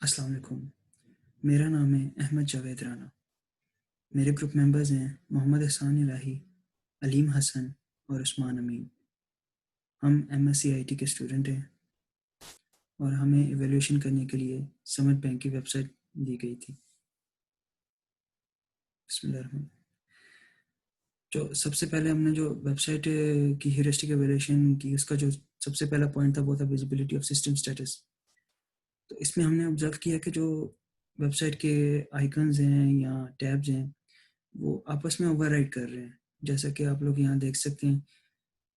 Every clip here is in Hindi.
अस्सलाम वालेकुम। मेरा नाम है अहमद जावेद राना। मेरे ग्रुप मेंबर्स हैं मोहम्मद एहसान इलाही, अलीम हसन और उस्मान अमीन। हम एमएससी आईटी के स्टूडेंट हैं और हमें इवैल्यूएशन करने के लिए समिट बैंक की वेबसाइट दी गई थी। बिस्मिल्लाह। जो सबसे पहले हमने जो वेबसाइट की ह्यूरिस्टिक इवैल्यूएशन की, उसका जो सबसे पहला पॉइंट था वो था विजिबिलिटी ऑफ सिस्टम स्टेटस। तो इसमें हमने ऑब्जर्व किया कि जो वेबसाइट के आइकन्स हैं या टैब्स हैं वो आपस में ओवरराइड कर रहे हैं। जैसा कि आप लोग यहाँ देख सकते हैं,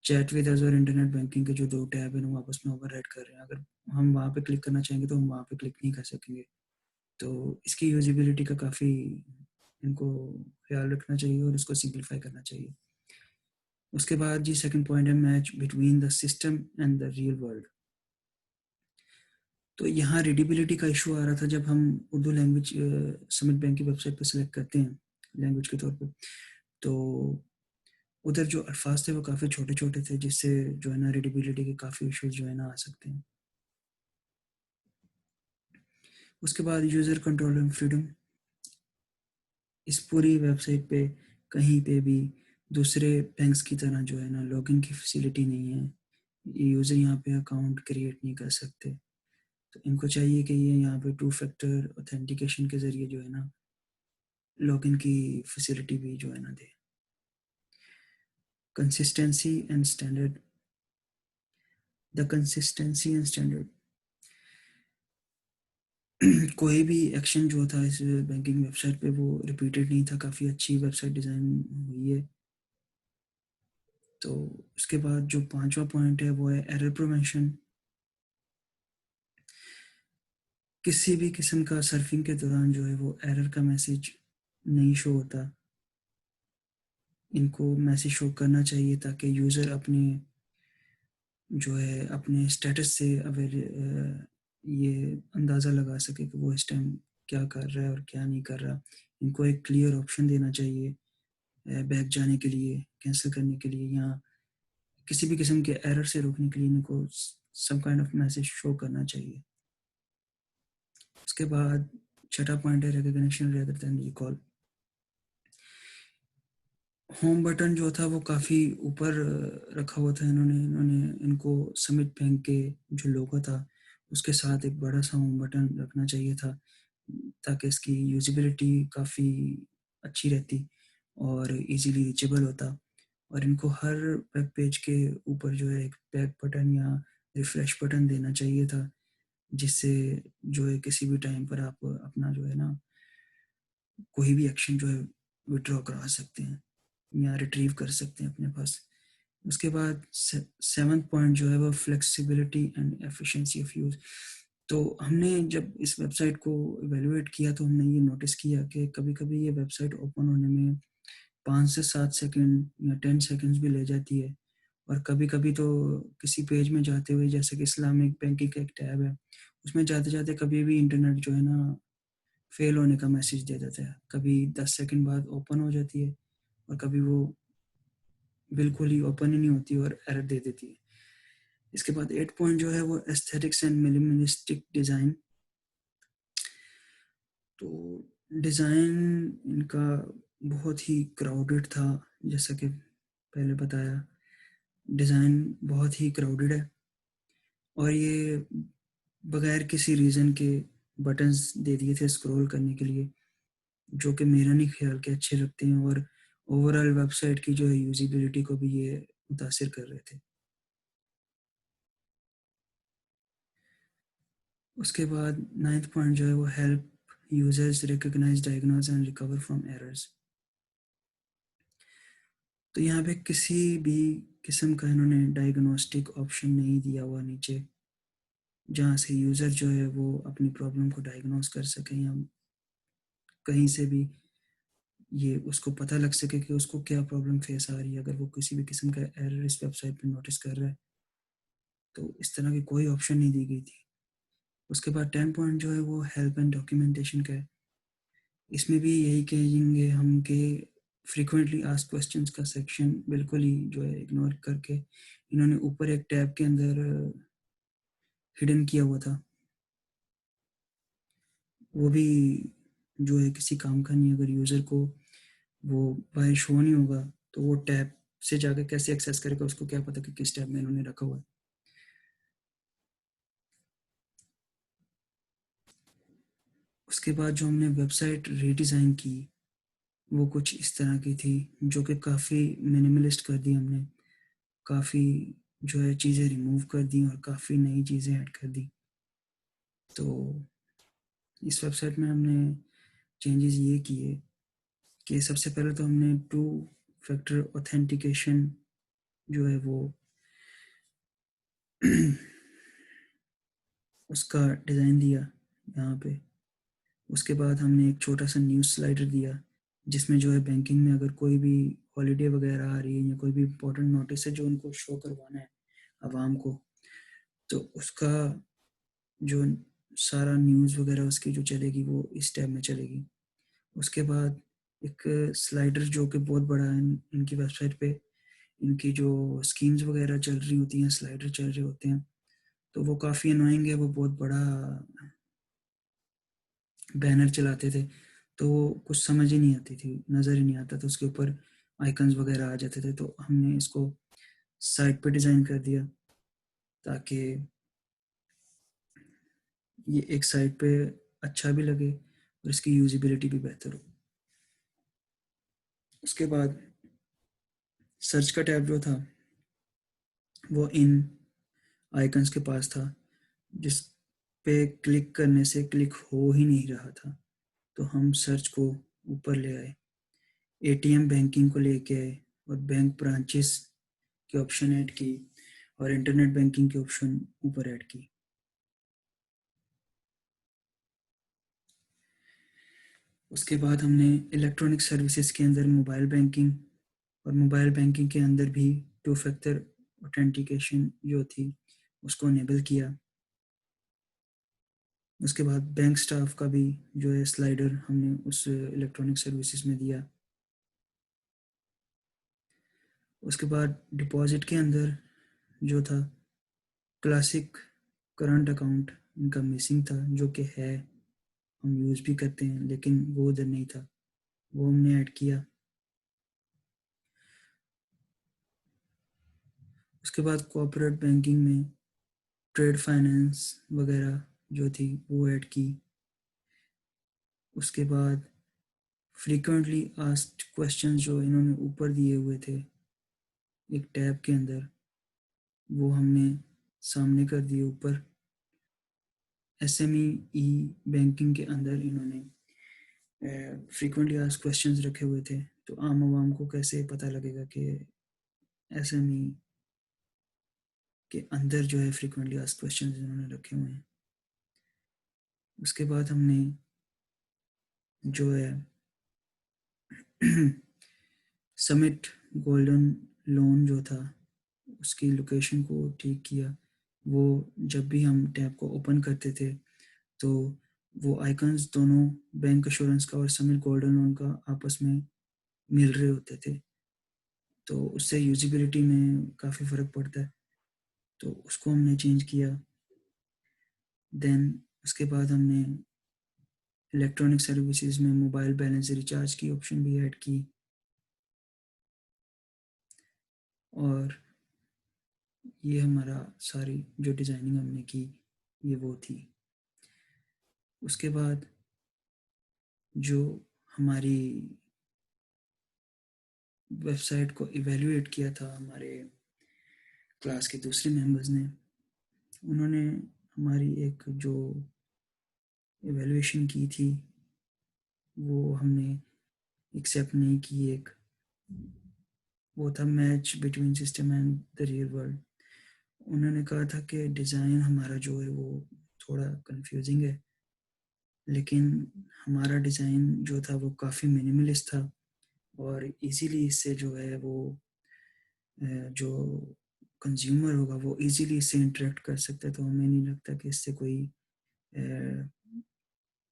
चैट विद अस और इंटरनेट बैंकिंग के जो 2 टैब हैं, वो आपस में ओवरराइड कर रहे हैं। अगर हम वहाँ पे क्लिक करना चाहेंगे, तो हम वहाँ पे क्लिक नहीं कर सकेंगे। तो इसकी यूज़ेबिलिटी का काफ़ी इनको ख़्याल रखना चाहिए और इसको सिम्प्लीफाई करना चाहिए। उसके बाद जी सेकंड पॉइंट है match between the system and the real world. तो यहाँ रीडेबिलिटी का इशू आ रहा था जब हम उर्दू लैंग्वेज समिट बैंक की वेबसाइट पे सेलेक्ट करते हैं लैंग्वेज के तौर पे। तो उधर जो अल्फाज थे वो काफ़ी छोटे-छोटे थे, जिससे जो है ना रीडेबिलिटी के काफ़ी इश्यूज़ जो है ना आ सकते हैं। उसके बाद यूज़र कंट्रोल एंड फ्रीडम। इस पूरी वेबसाइट पे कहीं पे भी दूसरे बैंक्स की तरह जो है ना लॉगिन की फैसिलिटी नहीं है। यूज़र यहाँ पे अकाउंट क्रिएट नहीं कर सकते। तो इनको चाहिए कि ये यहाँ पे टू फैक्टर ऑथेंटिकेशन के ज़रिए जो है ना लॉगिन की फैसिलिटी भी जो है ना दे। Consistency and standard. The consistency and standard. कोई भी एक्शन जो था इस बैंकिंग वेबसाइट पे वो रिपीटेड नहीं था। काफ़ी अच्छी वेबसाइट डिज़ाइन हुई है। तो उसके बाद जो 5वां पॉइंट है वो है एरर प्रिवेंशन। किसी भी किस्म का सर्फिंग के दौरान जो है वो एरर का मैसेज नहीं शो होता। इनको मैसेज शो करना चाहिए ताकि यूज़र अपने जो है अपने स्टेटस से अवेयर ये अंदाज़ा लगा सके कि वो इस टाइम क्या कर रहा है और क्या नहीं कर रहा। इनको एक क्लियर ऑप्शन देना चाहिए बैक जाने के लिए, कैंसल करने के लिए या किसी भी किस्म के एरर से रोकने के लिए इनको some kind of message show करना चाहिए। उसके बाद छठा पॉइंट है recognition rather than recall. Home button जो था वो काफ़ी ऊपर रखा हुआ था। इन्होंने इनको समिट बैंक के जो लोगो था उसके साथ एक बड़ा सा होम बटन रखना चाहिए था, ताकि इसकी यूजिबिलिटी काफ़ी अच्छी रहती और इजीली रीचेबल होता। और इनको हर वेब पेज के ऊपर जो है एक बैक बटन या रिफ्रेश बटन देना चाहिए था, जिससे जो है किसी भी टाइम पर आप अपना जो है ना कोई भी एक्शन जो है विड्रॉ करा सकते हैं या रिट्रीव कर सकते हैं अपने पास। उसके बाद सेवंथ पॉइंट जो है वो flexibility and efficiency of use. तो हमने जब इस वेबसाइट को इवैल्यूएट किया तो हमने ये नोटिस किया कि कभी-कभी ये वेबसाइट ओपन होने में 5 से 7 सेकंड या 10 सेकंड्स भी ले जाती है। और कभी-कभी तो किसी पेज में जाते हुए, जैसे कि इस्लामिक बैंकिंग का एक टैब है, उसमें जाते-जाते कभी भी इंटरनेट जो है ना फेल होने का मैसेज दे देता है। कभी 10 सेकंड बाद ओपन हो जाती है और कभी वो बिल्कुल ही ओपन ही नहीं होती और एरर दे देती है। इसके बाद 8 पॉइंट जो है वो एस्थेटिक्स एंड मिनिमलिस्टिक डिज़ाइन। तो डिज़ाइन इनका बहुत ही क्राउडेड था, जैसा कि पहले बताया। डिज़ाइन बहुत ही क्राउडेड है और ये बगैर किसी रीज़न के बटन्स दे दिए थे स्क्रॉल करने के लिए, जो कि मेरा नहीं ख्याल के अच्छे लगते हैं और ओवरऑल वेबसाइट की जो है यूज़ेबिलिटी को भी ये मुतासिर कर रहे थे। उसके बाद 9th पॉइंट जो है वो help users recognize, diagnose and recover from errors. तो यहाँ पे किसी भी किस्म का इन्होंने डायग्नोस्टिक ऑप्शन नहीं दिया हुआ नीचे, जहाँ से यूज़र जो है वो अपनी प्रॉब्लम को डायग्नोस कर सके या कहीं से भी ये उसको पता लग सके कि उसको क्या प्रॉब्लम फेस आ रही है अगर वो किसी भी किस्म का एरर इस वेबसाइट पे नोटिस कर रहा है। तो इस तरह की कोई ऑप्शन नहीं दी गई थी। उसके बाद 10 पॉइंट जो है वो हेल्प एंड डॉक्यूमेंटेशन का है। इसमें भी यही कहेंगे हम कि फ्रीक्वेंटली आस्क्ड क्वेश्चंस का सेक्शन बिल्कुल ही जो है इग्नोर करके इन्होंने ऊपर एक टैब के अंदर हिडन किया हुआ था। वो भी जो है किसी काम का नहीं है। अगर यूज़र को वो बाहर शो नहीं होगा, तो वो टैब से जाके कैसे एक्सेस करेगा, उसको क्या पता कि किस टैब में इन्होंने रखा हुआ है। उसके बाद जो हमने वेबसाइट रीडिज़ाइन की, वो कुछ इस तरह की थी, जो कि काफ़ी मिनिमलिस्ट कर दी हमने। काफ़ी जो है चीज़ें रिमूव कर दी और काफ़ी नई चीज़ें ऐड कर दी। तो इस वेबसाइट में हमने चेंजेस ये किए कि सबसे पहले तो हमने टू फैक्टर ऑथेंटिकेशन जो है वो उसका डिज़ाइन दिया यहाँ पे। उसके बाद हमने एक छोटा-सा न्यूज़ स्लाइडर दिया, जिसमें जो है बैंकिंग में अगर कोई भी हॉलिडे वगैरह आ रही है या कोई भी इम्पोर्टेंट नोटिस है जो उनको शो करवाना है आवाम को, तो उसका जो सारा न्यूज़ वगैरह उसकी जो चलेगी वो इस टैब में चलेगी। उसके बाद एक स्लाइडर जो कि बहुत बड़ा है इनकी वेबसाइट पे, इनकी जो स्कीम्स वगैरह चल रही होती हैं, स्लाइडर चल रहे होते हैं, तो वो काफ़ी एनोइंग है, वो बहुत बड़ा बैनर चलाते थे, तो वो कुछ समझ ही नहीं आती थी, नज़र ही नहीं आता था, उसके ऊपर आइकन्स वगैरह आ जाते थे, तो हमने इसको साइड पे डिज़ाइन कर दिया ताकि ये एक साइड पे अच्छा भी लगे और इसकी यूज़ेबिलिटी भी बेहतर हो। उसके बाद सर्च का टैब जो था, वो इन आइकन्स के पास था, जिस पे क्लिक करने से क्लिक हो ही नहीं रहा था। तो हम सर्च को ऊपर ले आए, एटीएम बैंकिंग को लेके आए और बैंक ब्रांचेस की ऑप्शन ऐड की और इंटरनेट बैंकिंग की ऑप्शन ऊपर ऐड की। उसके बाद हमने इलेक्ट्रॉनिक सर्विसेज के अंदर मोबाइल बैंकिंग और मोबाइल बैंकिंग के अंदर भी टू फैक्टर ऑथेंटिकेशन जो थी उसको इनेबल किया। उसके बाद बैंक स्टाफ का भी जो है स्लाइडर हमने उस इलेक्ट्रॉनिक सर्विसेज में दिया। उसके बाद डिपॉजिट के अंदर जो था क्लासिक करंट अकाउंट इनका मिसिंग था, जो कि है, हम यूज़ भी करते हैं, लेकिन वो उधर नहीं था, वो हमने ऐड किया। उसके बाद कॉर्पोरेट बैंकिंग में ट्रेड फाइनेंस वगैरह जो थी वो ऐड की। उसके बाद फ्रीक्वेंटली आस्क्ड क्वेश्चंस जो इन्होंने ऊपर दिए हुए थे एक टैब के अंदर, वो हमने सामने कर दिए ऊपर। एसएमई ई बैंकिंग के अंदर इन्होंने फ्रीक्वेंटली आस्क्ड क्वेश्चंस रखे हुए थे, तो आम आवाम को कैसे पता लगेगा कि एसएमई के अंदर जो है फ्रीक्वेंटली आस्क्ड क्वेश्चंस इन्होंने रखे हुए हैं। उसके बाद हमने जो है समिट गोल्डन लोन जो था उसकी लोकेशन को ठीक किया। वो जब भी हम टैब को ओपन करते थे, तो वो आइकन्स दोनों बैंक एश्योरेंस का और समिट गोल्डन लोन का आपस में मिल रहे होते थे, तो उससे यूजिबिलिटी में काफ़ी फ़र्क पड़ता है, तो उसको हमने चेंज किया। देन उसके बाद हमने इलेक्ट्रॉनिक सर्विसेज में मोबाइल बैलेंस रिचार्ज की ऑप्शन भी ऐड की और ये हमारा सारी जो डिज़ाइनिंग हमने की ये वो थी। उसके बाद जो हमारी वेबसाइट को इवैल्यूएट किया था हमारे क्लास के दूसरे मेंबर्स ने, उन्होंने हमारी एक जो इवैल्यूएशन की थी वो हमने एक्सेप्ट नहीं की। एक वो था match between system and the real world. उन्होंने कहा था कि डिज़ाइन हमारा जो है वो थोड़ा कंफ्यूजिंग है, लेकिन हमारा डिज़ाइन जो था वो काफ़ी मिनिमलिस्ट था और इजीली इससे जो है वो जो कंज्यूमर होगा वो इजीली इससे इंटरेक्ट कर सकता है, तो हमें नहीं लगता कि इससे कोई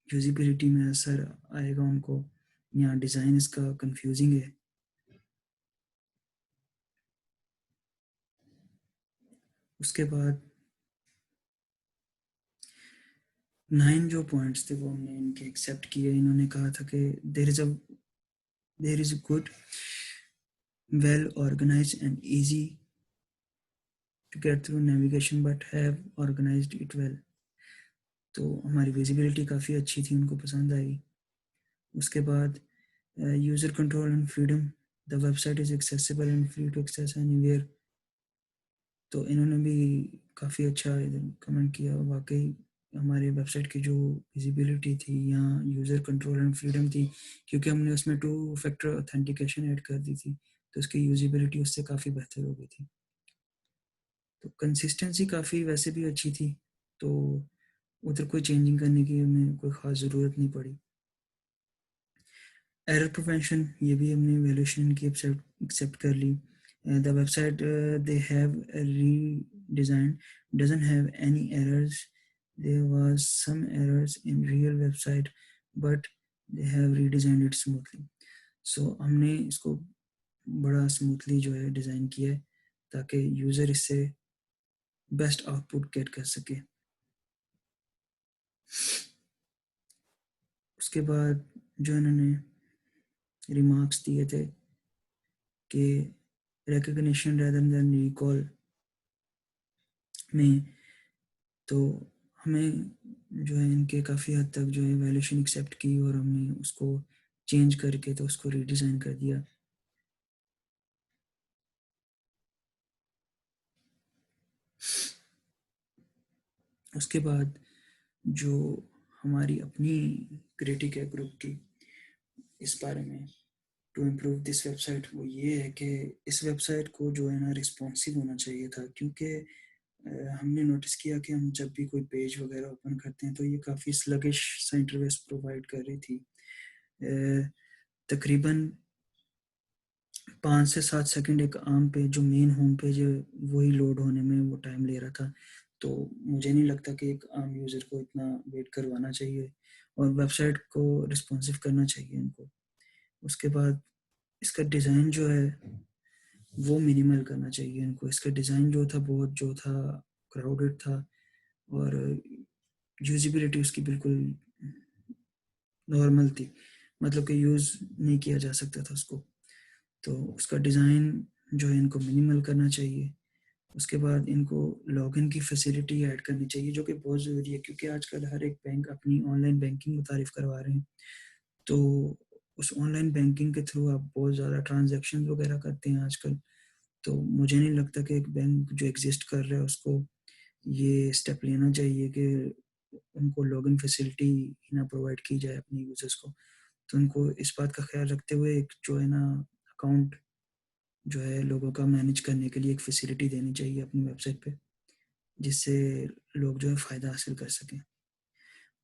यूजिबिलिटी में असर आएगा उनको, या डिज़ाइन इसका कंफ्यूजिंग है। उसके बाद 9 जो पॉइंट्स थे वो हमने इनके एक्सेप्ट किए। इन्होंने कहा था कि there is a good, well organized and easy to get through navigation but have organized it well. तो हमारी विजिबिलिटी काफ़ी अच्छी थी, उनको पसंद आई। उसके बाद user control and freedom, the website is accessible and free to access anywhere. तो इन्होंने भी काफ़ी अच्छा कमेंट किया। वाक़ई हमारे वेबसाइट की जो विज़िबिलिटी थी या यूज़र कंट्रोल एंड फ्रीडम थी, क्योंकि हमने उसमें टू फैक्टर ऑथेंटिकेशन ऐड कर दी थी, तो उसकी यूज़िबिलिटी उससे काफ़ी बेहतर हो गई थी। तो कंसिस्टेंसी काफ़ी वैसे भी अच्छी थी, तो उधर कोई चेंजिंग करने की हमें कोई ख़ास ज़रूरत नहीं पड़ी। एरर प्रिवेंशन, ये भी हमने वैल्यूएशन की एक्सेप्ट कर ली। The website they have redesigned doesn't have any errors. There was some errors in real website but they have redesigned it smoothly. So हमने इसको बड़ा स्मूथली जो है डिज़ाइन किया है, ताकि यूज़र इससे बेस्ट आउटपुट गेट कर सके। उसके बाद जो इन्होंने रिमार्क्स दिए थे कि रिकॉग्निशन रेदर देन रिकॉल में, तो हमें जो है इनके काफ़ी हद तक जो है वैल्यूएशन एक्सेप्ट की और हमने उसको चेंज करके तो उसको रीडिज़ाइन कर दिया। उसके बाद जो हमारी अपनी क्रिटिक है ग्रुप की इस बारे में टू इम्प्रूव दिस वेबसाइट, वो ये है कि इस वेबसाइट को जो है ना रिस्पॉन्सिव होना चाहिए था, क्योंकि हमने नोटिस किया कि हम जब भी कोई पेज वगैरह ओपन करते हैं तो ये काफ़ी स्लगिश सा इंटरफेस प्रोवाइड कर रही थी। तकरीबन 5 से 7 सेकंड एक आम पेज जो मेन होम पेज है वही लोड होने में वो टाइम ले रहा था। तो मुझे नहीं लगता कि एक आम यूज़र को इतना वेट करवाना चाहिए और वेबसाइट को रिस्पॉन्सिव करना चाहिए इनको। उसके बाद इसका डिज़ाइन जो है वो मिनिमल करना चाहिए इनको। इसका डिज़ाइन जो था बहुत जो था क्राउडेड था और यूज़िबिलिटी उसकी बिल्कुल नॉर्मल थी, मतलब कि यूज़ नहीं किया जा सकता था उसको। तो उसका डिज़ाइन जो है इनको मिनिमल करना चाहिए। उसके बाद इनको लॉगिन की फैसिलिटी ऐड करनी चाहिए, जो कि बहुत ज़रूरी है, क्योंकि आजकल हर एक बैंक अपनी ऑनलाइन बैंकिंग मुतारिफ़ करवा रहे हैं। तो उस ऑनलाइन बैंकिंग के थ्रू आप बहुत ज़्यादा ट्रांज़ैक्शन वगैरह करते हैं आजकल। तो मुझे नहीं लगता कि एक बैंक जो एग्ज़िस्ट कर रहा है उसको ये स्टेप लेना चाहिए कि उनको लॉगिन फैसिलिटी ही ना प्रोवाइड की जाए अपने यूज़र्स को। तो उनको इस बात का ख़्याल रखते हुए एक जो है ना अकाउंट जो है लोगों का मैनेज करने के लिए एक फैसिलिटी देनी चाहिए अपनी वेबसाइट पे, जिससे लोग जो है फ़ायदा हासिल कर सकें।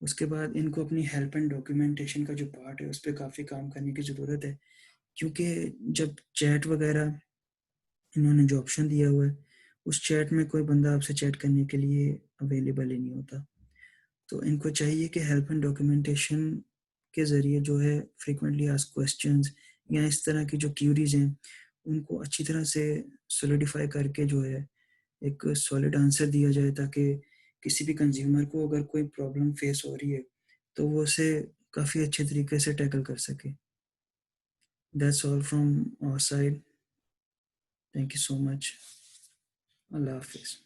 उसके बाद इनको अपनी हेल्प एंड डॉक्यूमेंटेशन का जो पार्ट है, उस पे काफ़ी काम करने की ज़रूरत है, क्योंकि जब चैट वगैरह इन्होंने जो ऑप्शन दिया हुआ है, उस चैट में कोई बंदा आपसे चैट करने के लिए अवेलेबल ही नहीं होता। तो इनको चाहिए कि हेल्प एंड डॉक्यूमेंटेशन के ज़रिए जो है फ्रीक्वेंटली आस्क्ड क्वेश्चंस या इस तरह की जो क्यूरीज़ हैं, उनको अच्छी तरह से सॉलिडिफ़ाई करके जो है एक सॉलिड आंसर दिया जाए, ताकि किसी भी कंज़्यूमर को अगर कोई प्रॉब्लम फ़ेस हो रही है, तो वो उसे काफ़ी अच्छे तरीके से टैकल कर सके। That's all from our side. Thank you so much. अल्लाह हाफ़िज़।